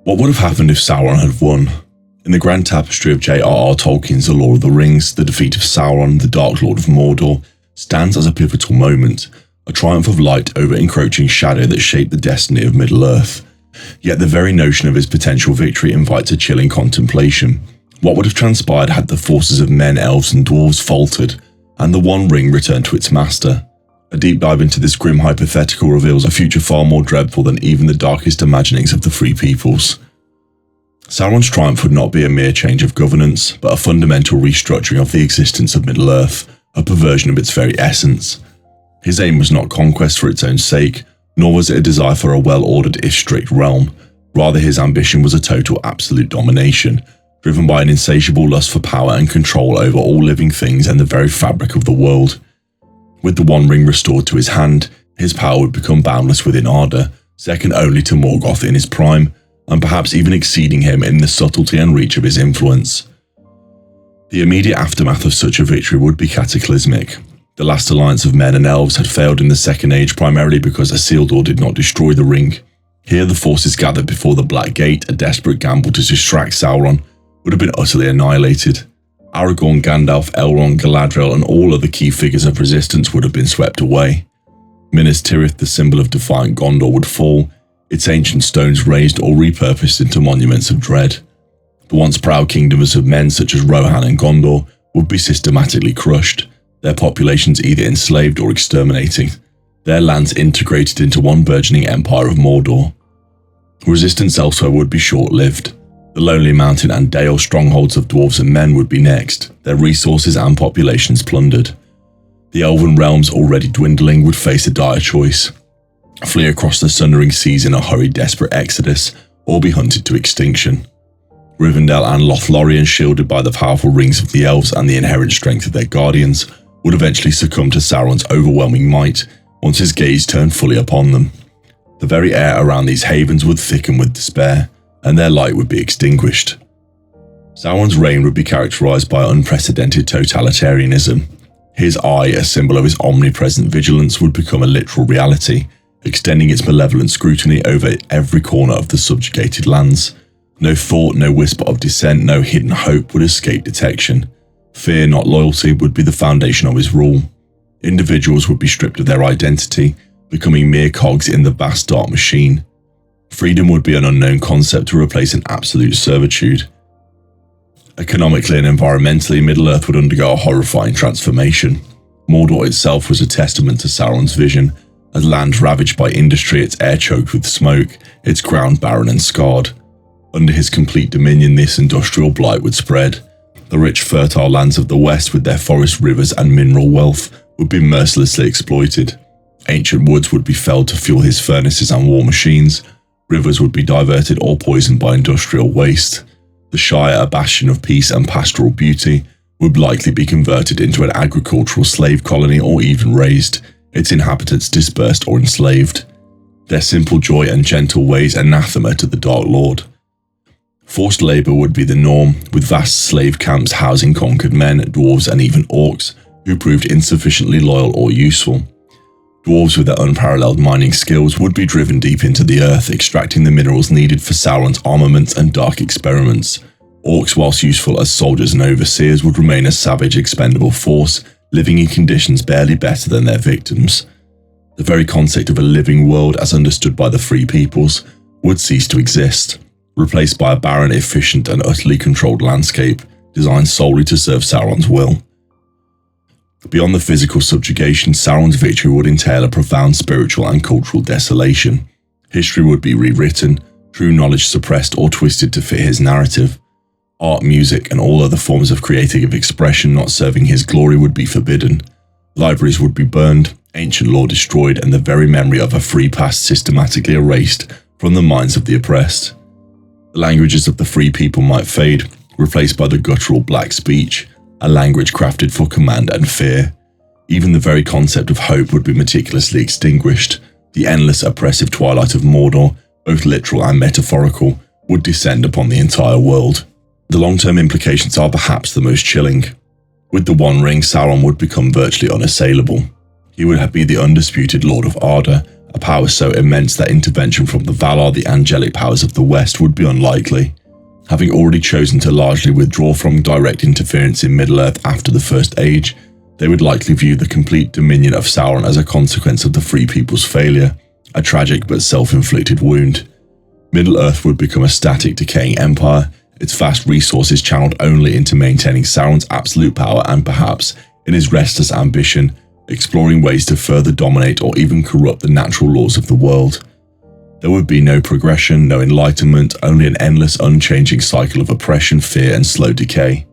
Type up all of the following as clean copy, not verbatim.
What would have happened if Sauron had won? In the grand tapestry of J.R.R. Tolkien's The Lord of the Rings, the defeat of Sauron, the Dark Lord of Mordor, stands as a pivotal moment, a triumph of light over encroaching shadow that shaped the destiny of Middle-earth. Yet the very notion of his potential victory invites a chilling contemplation. What would have transpired had the forces of men, elves and dwarves faltered, and the One Ring returned to its master? A deep dive into this grim hypothetical reveals a future far more dreadful than even the darkest imaginings of the Free Peoples. Sauron's triumph would not be a mere change of governance, but a fundamental restructuring of the existence of Middle-earth, a perversion of its very essence. His aim was not conquest for its own sake, nor was it a desire for a well-ordered if strict realm. Rather, his ambition was a total absolute domination, driven by an insatiable lust for power and control over all living things and the very fabric of the world. With the One Ring restored to his hand, his power would become boundless within Arda, second only to Morgoth in his prime, and perhaps even exceeding him in the subtlety and reach of his influence. The immediate aftermath of such a victory would be cataclysmic. The last alliance of men and elves had failed in the Second Age primarily because Isildur did not destroy the ring. Here the forces gathered before the Black Gate, a desperate gamble to distract Sauron, would have been utterly annihilated. Aragorn, Gandalf, Elrond, Galadriel and all other key figures of resistance would have been swept away. Minas Tirith, the symbol of defiant Gondor, would fall, its ancient stones razed or repurposed into monuments of dread. The once proud kingdoms of men such as Rohan and Gondor would be systematically crushed, their populations either enslaved or exterminated, their lands integrated into one burgeoning empire of Mordor. Resistance elsewhere would be short-lived. The lonely mountain and dale strongholds of dwarves and men would be next, their resources and populations plundered. The elven realms, already dwindling, would face a dire choice: flee across the sundering seas in a hurried, desperate exodus, or be hunted to extinction. Rivendell and Lothlorien, shielded by the powerful rings of the elves and the inherent strength of their guardians, would eventually succumb to Sauron's overwhelming might once his gaze turned fully upon them. The very air around these havens would thicken with despair, and their light would be extinguished. Sauron's reign would be characterized by unprecedented totalitarianism. His eye, a symbol of his omnipresent vigilance, would become a literal reality, extending its malevolent scrutiny over every corner of the subjugated lands. No thought, no whisper of dissent, no hidden hope would escape detection. Fear, not loyalty, would be the foundation of his rule. Individuals would be stripped of their identity, becoming mere cogs in the vast dark machine. Freedom would be an unknown concept to replace an absolute servitude. Economically and environmentally, Middle-earth would undergo a horrifying transformation. Mordor itself was a testament to Sauron's vision, as land ravaged by industry, its air choked with smoke, its ground barren and scarred. Under his complete dominion, this industrial blight would spread. The rich, fertile lands of the West, with their forests, rivers and mineral wealth, would be mercilessly exploited. Ancient woods would be felled to fuel his furnaces and war machines. Rivers would be diverted or poisoned by industrial waste. The Shire, a bastion of peace and pastoral beauty, would likely be converted into an agricultural slave colony or even razed, its inhabitants dispersed or enslaved. Their simple joy and gentle ways anathema to the Dark Lord. Forced labour would be the norm, with vast slave camps housing conquered men, dwarves and even orcs, who proved insufficiently loyal or useful. Dwarves with their unparalleled mining skills would be driven deep into the earth, extracting the minerals needed for Sauron's armaments and dark experiments. Orcs, whilst useful as soldiers and overseers, would remain a savage, expendable force, living in conditions barely better than their victims. The very concept of a living world, as understood by the Free Peoples, would cease to exist, replaced by a barren, efficient and utterly controlled landscape, designed solely to serve Sauron's will. Beyond the physical subjugation, Sauron's victory would entail a profound spiritual and cultural desolation. History would be rewritten, true knowledge suppressed or twisted to fit his narrative. Art, music, and all other forms of creative expression not serving his glory would be forbidden. Libraries would be burned, ancient lore destroyed, and the very memory of a free past systematically erased from the minds of the oppressed. The languages of the free people might fade, replaced by the guttural black speech, a language crafted for command and fear. Even the very concept of hope would be meticulously extinguished. The endless oppressive twilight of Mordor, both literal and metaphorical, would descend upon the entire world. The long-term implications are perhaps the most chilling. With the One Ring, Sauron would become virtually unassailable. He would be the undisputed Lord of Arda, a power so immense that intervention from the Valar, the angelic powers of the West, would be unlikely. Having already chosen to largely withdraw from direct interference in Middle-earth after the First Age, they would likely view the complete dominion of Sauron as a consequence of the Free People's failure, a tragic but self-inflicted wound. Middle-earth would become a static, decaying empire, its vast resources channeled only into maintaining Sauron's absolute power and perhaps, in his restless ambition, exploring ways to further dominate or even corrupt the natural laws of the world. There would be no progression, no enlightenment, only an endless, unchanging cycle of oppression, fear, and slow decay.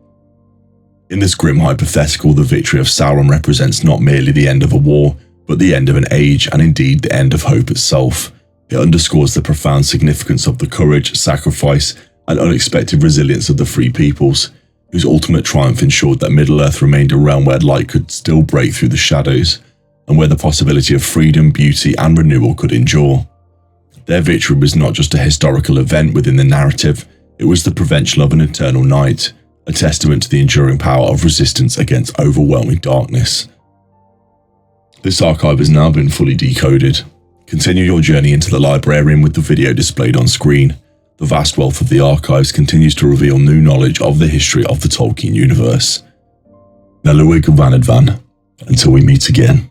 In this grim hypothetical, the victory of Sauron represents not merely the end of a war, but the end of an age, and indeed the end of hope itself. It underscores the profound significance of the courage, sacrifice, and unexpected resilience of the Free Peoples, whose ultimate triumph ensured that Middle-earth remained a realm where light could still break through the shadows, and where the possibility of freedom, beauty, and renewal could endure. Their victory was not just a historical event within the narrative, it was the prevention of an eternal night, a testament to the enduring power of resistance against overwhelming darkness. This archive has now been fully decoded. Continue your journey into the librarian with the video displayed on screen. The vast wealth of the archives continues to reveal new knowledge of the history of the Tolkien universe. Naluig Vanadvan. Until we meet again.